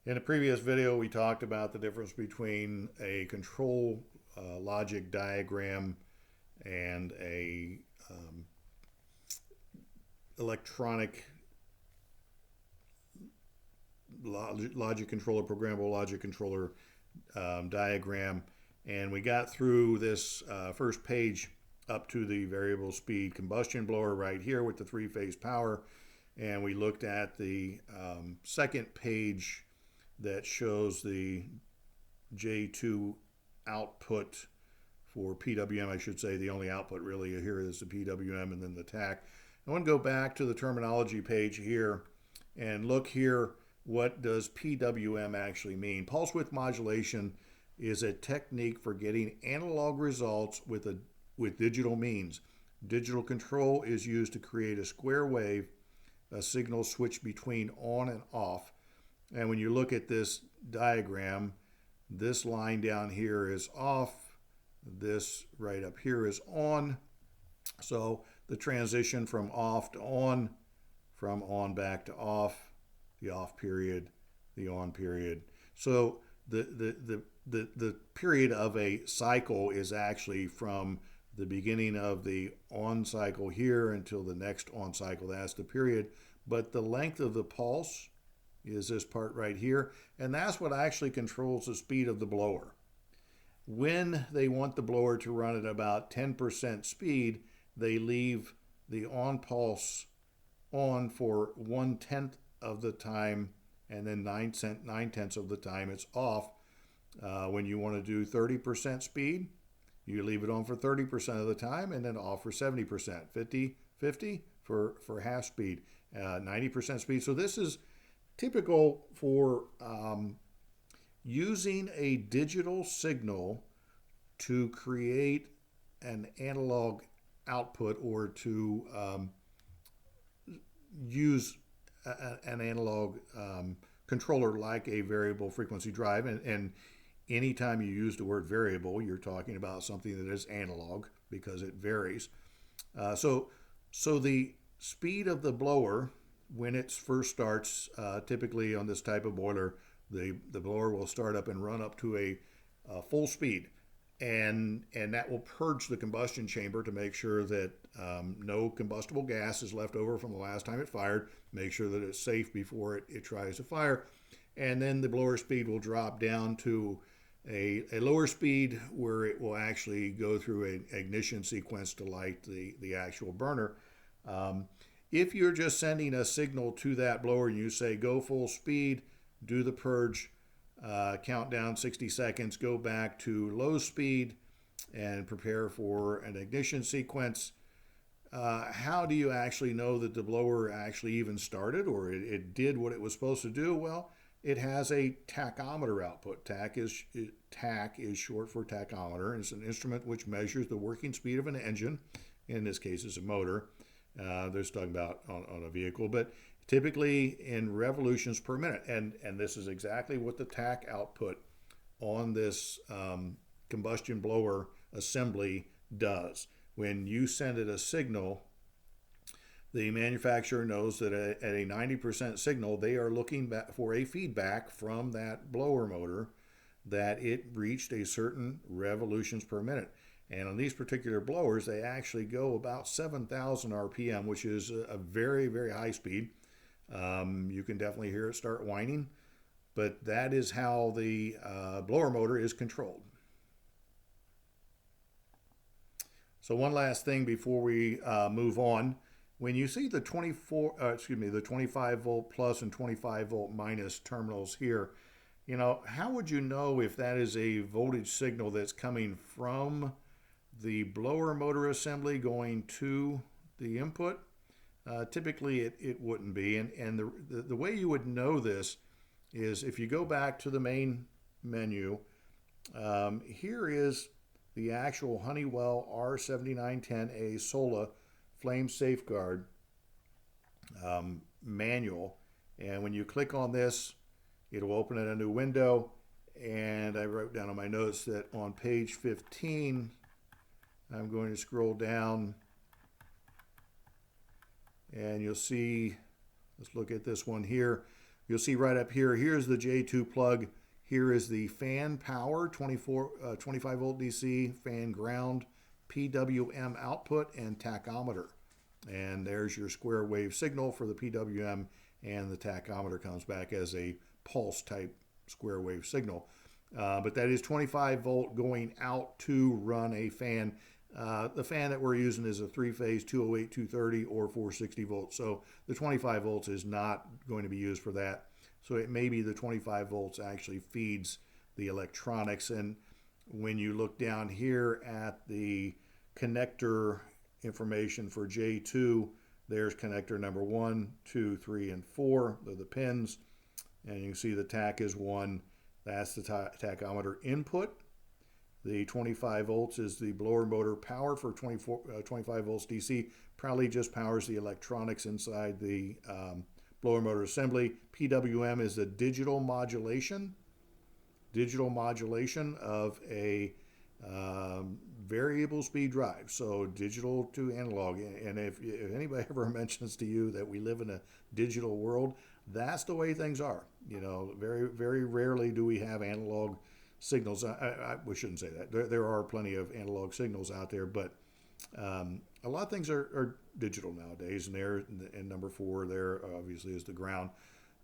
In a previous video, we talked about the difference between a control logic diagram and a electronic logic controller, programmable logic controller diagram. And we got through this first page up to the variable speed combustion blower right here with the three-phase power. And we looked at the second page that shows the J2 output for PWM, I should say. The only output really here is the PWM and then the TAC. I want to go back to the terminology page here and look here. What does PWM actually mean? Pulse width modulation is a technique for getting analog results with digital means. Digital control is used to create a square wave, a signal switch between on and off. And when you look at this diagram, this line down here is off, this right up here is on. So the transition from off to on, from on back to off, the off period, the on period. So the period of a cycle is actually from the beginning of the on cycle here until the next on cycle. That's the period. But the length of the pulse is this part right here, and that's what actually controls the speed of the blower. When they want the blower to run at about 10% speed, they leave the on pulse on for 1/10 of the time, and then 9/10 of the time it's off. When you want to do 30% speed, you leave it on for 30% of the time and then off for 70%, 50/50 for half speed, 90% speed. So this is typical for using a digital signal to create an analog output, or to use an analog controller like a variable frequency drive. And anytime you use the word variable, you're talking about something that is analog because it varies. So the speed of the blower when it first starts, typically on this type of boiler, the blower will start up and run up to a full speed, and that will purge the combustion chamber to make sure that no combustible gas is left over from the last time it fired, make sure that it's safe before it tries to fire. And then the blower speed will drop down to a lower speed where it will actually go through an ignition sequence to light the actual burner. If you're just sending a signal to that blower and you say go full speed, do the purge, count down 60 seconds, go back to low speed and prepare for an ignition sequence, how do you actually know that the blower actually even started, or it did what it was supposed to do? Well, it has a tachometer output. TAC is short for tachometer. It's an instrument which measures the working speed of an engine. In this case, it's a motor. They're talking about on a vehicle, but typically in revolutions per minute. And this is exactly what the TAC output on this combustion blower assembly does. When you send it a signal, the manufacturer knows that at a 90% signal, they are looking back for a feedback from that blower motor that it reached a certain revolutions per minute. And on these particular blowers, they actually go about 7,000 RPM, which is a very, very high speed. You can definitely hear it start whining, but that is how the blower motor is controlled. So one last thing before we move on. When you see the 25 volt plus and 25 volt minus terminals here, how would you know if that is a voltage signal that's coming from the blower motor assembly going to the input? Typically it wouldn't be. And the way you would know this is if you go back to the main menu, here is the actual Honeywell R7910A Sola Flame Safeguard manual. And when you click on this, it'll open in a new window. And I wrote down on my notes that on page 15, I'm going to scroll down and you'll see, let's look at this one here. You'll see right up here, here's the J2 plug. Here is the fan power, 25 volt DC, fan ground, PWM output, and tachometer. And there's your square wave signal for the PWM, and the tachometer comes back as a pulse type square wave signal. But that is 25 volt going out to run a fan. The fan that we're using is a three-phase 208, 230, or 460 volts. So the 25 volts is not going to be used for that. So it may be the 25 volts actually feeds the electronics. And when you look down here at the connector information for J2, there's connector number 1, 2, 3, and 4. They're the pins. And you can see the tach is 1. That's the tachometer input. The 25 volts is the blower motor power for 25 volts DC. Probably just powers the electronics inside the blower motor assembly. PWM is the digital modulation of a variable speed drive. So digital to analog. And if anybody ever mentions to you that we live in a digital world, that's the way things are. You know, very, very rarely do we have analog signals. We shouldn't say that. There are plenty of analog signals out there, but a lot of things are digital nowadays. And number 4 there obviously is the ground.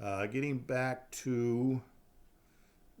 Getting back to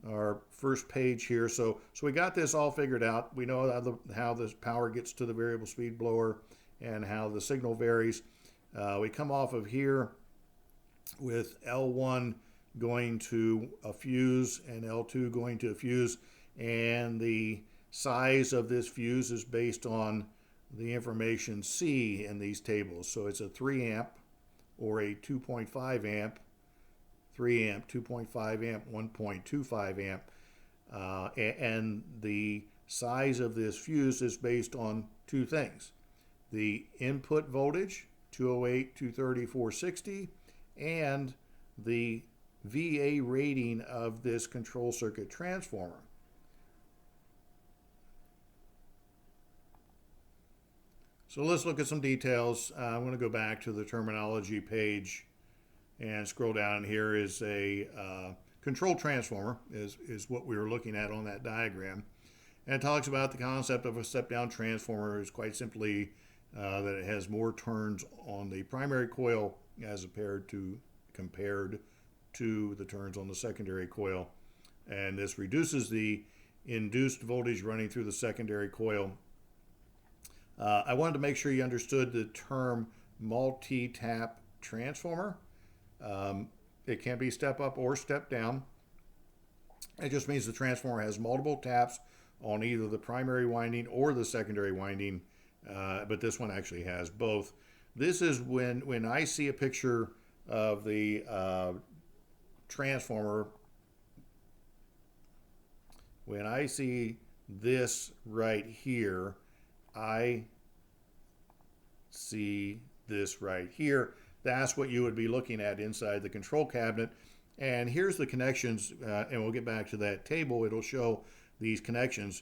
our first page here. So we got this all figured out. We know how the power gets to the variable speed blower and how the signal varies. We come off of here with L1 going to a fuse and L2 going to a fuse, and the size of this fuse is based on the information C in these tables. So it's a 3 amp or a 2.5 amp, 3 amp, 2.5 amp, 1.25 amp, and the size of this fuse is based on 2 things: the input voltage, 208, 230, 460, and the VA rating of this control circuit transformer. So let's look at some details. I'm going to go back to the terminology page and scroll down. Here is a control transformer is what we were looking at on that diagram. And it talks about the concept of a step-down transformer is quite simply that it has more turns on the primary coil as compared to the turns on the secondary coil. And this reduces the induced voltage running through the secondary coil. I wanted to make sure you understood the term multi-tap transformer. It can be step up or step down. It just means the transformer has multiple taps on either the primary winding or the secondary winding, but this one actually has both. This is when I see a picture of the transformer, when I see this right here, I see this right here. That's what you would be looking at inside the control cabinet. And here's the connections, and we'll get back to that table. It'll show these connections.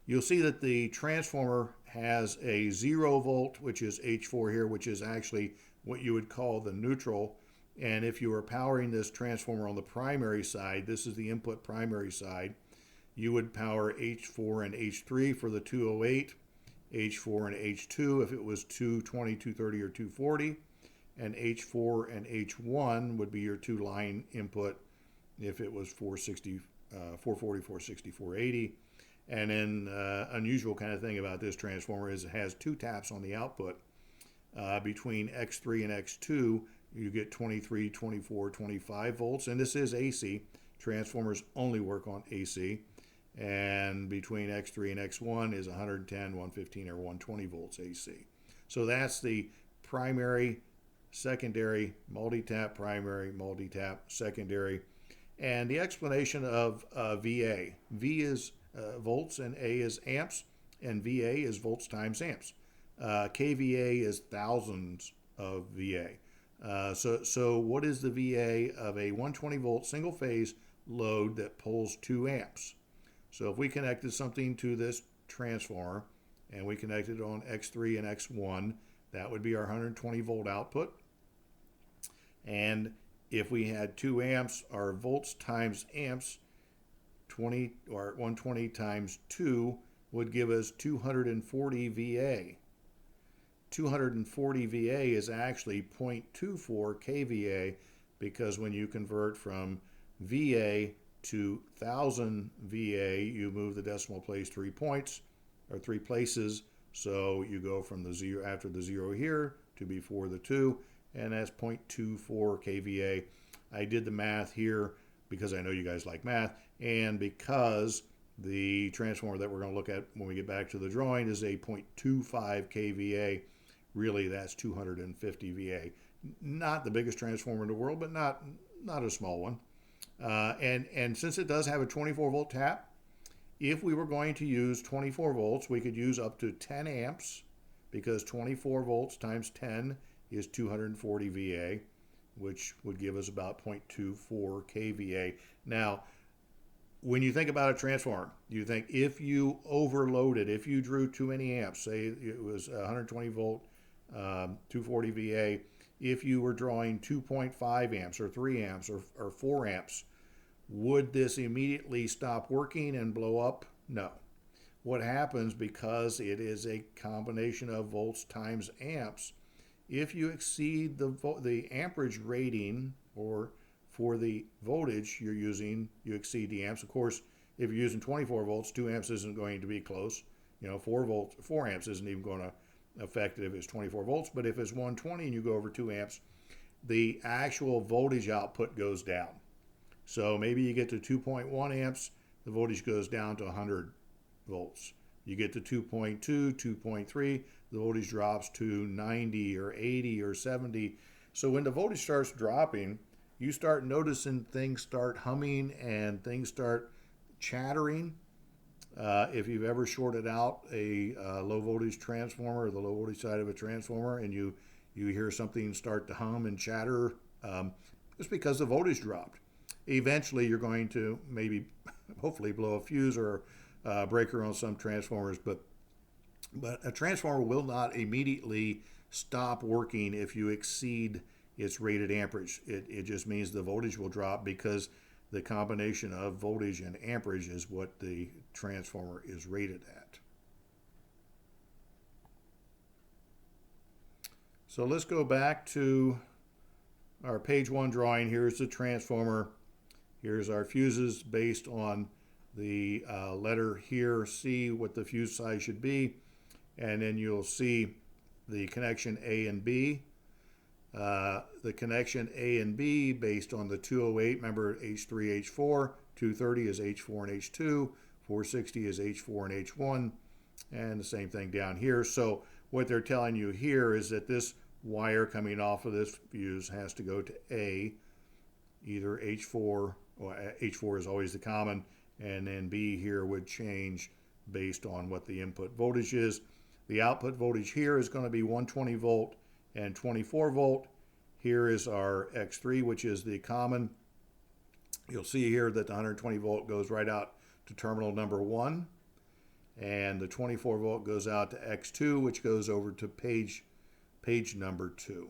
You'll see that the transformer has a 0 volt, which is H4 here, which is actually what you would call the neutral. And if you are powering this transformer on the primary side, this is the input primary side, you would power H4 and H3 for the 208, H4 and H2 if it was 220, 230, or 240, and H4 and H1 would be your 2-line input if it was 460, 440, 460, 480. And then unusual kind of thing about this transformer is it has 2 taps on the output. Between X3 and X2, you get 23, 24, 25 volts, and this is AC. Transformers only work on AC. And between X3 and X1 is 110, 115, or 120 volts AC. So that's the primary, secondary, multi-tap primary, multi-tap secondary. And the explanation of VA. V is volts and A is amps, and VA is volts times amps. kVA is thousands of VA. So what is the VA of a 120 volt single phase load that pulls 2 amps? So if we connected something to this transformer and we connected it on X3 and X1, that would be our 120 volt output. And If we had 2 amps, our volts times amps, 20 or 120 times 2 would give us 240 VA. 240 VA is actually 0.24 kVA, because when you convert from VA to 1000 VA, you move the decimal place 3 points or 3 places. So you go from the 0 after the 0 here to before the 2, and that's 0.24 kVA. I did the math here because I know you guys like math, and because the transformer that we're going to look at when we get back to the drawing is a 0.25 kVA. Really, that's 250 VA. Not the biggest transformer in the world, but not a small one. And since it does have a 24 volt tap, if we were going to use 24 volts, we could use up to 10 amps, because 24 volts times 10 is 240 VA, which would give us about 0.24 kVA. Now, when you think about a transformer, you think if you overloaded, if you drew too many amps, say it was 120 volt, 240 VA, if you were drawing 2.5 amps or 3 amps or 4 amps, would this immediately stop working and blow up? No. What happens, because it is a combination of volts times amps, if you exceed the amperage rating, or for the voltage you're using, you exceed the amps. Of course, if you're using 24 volts, 2 amps isn't going to be close. 4 amps isn't even going to affect it if it's 24 volts. But if it's 120 and you go over 2 amps, the actual voltage output goes down. So maybe you get to 2.1 amps, the voltage goes down to 100 volts. You get to 2.2, 2.3, the voltage drops to 90 or 80 or 70. So when the voltage starts dropping, you start noticing things start humming and things start chattering. If you've ever shorted out a low voltage transformer, or the low voltage side of a transformer, and you hear something start to hum and chatter, it's because the voltage dropped. Eventually, you're going to maybe, hopefully, blow a fuse or a breaker on some transformers, but a transformer will not immediately stop working if you exceed its rated amperage. It just means the voltage will drop, because the combination of voltage and amperage is what the transformer is rated at. So let's go back to our page 1 drawing. Here's the transformer. Here's our fuses based on the letter here, C, what the fuse size should be. And then you'll see the connection A and B. The connection A and B based on the 208, remember H3, H4, 230 is H4 and H2, 460 is H4 and H1, and the same thing down here. So what they're telling you here is that this wire coming off of this fuse has to go to A, either H4, or H4 is always the common, and then B here would change based on what the input voltage is. The output voltage here is going to be 120 volt and 24 volt. Here is our X3, which is the common. You'll see here that the 120 volt goes right out to terminal number 1, and the 24 volt goes out to X2, which goes over to page number 2.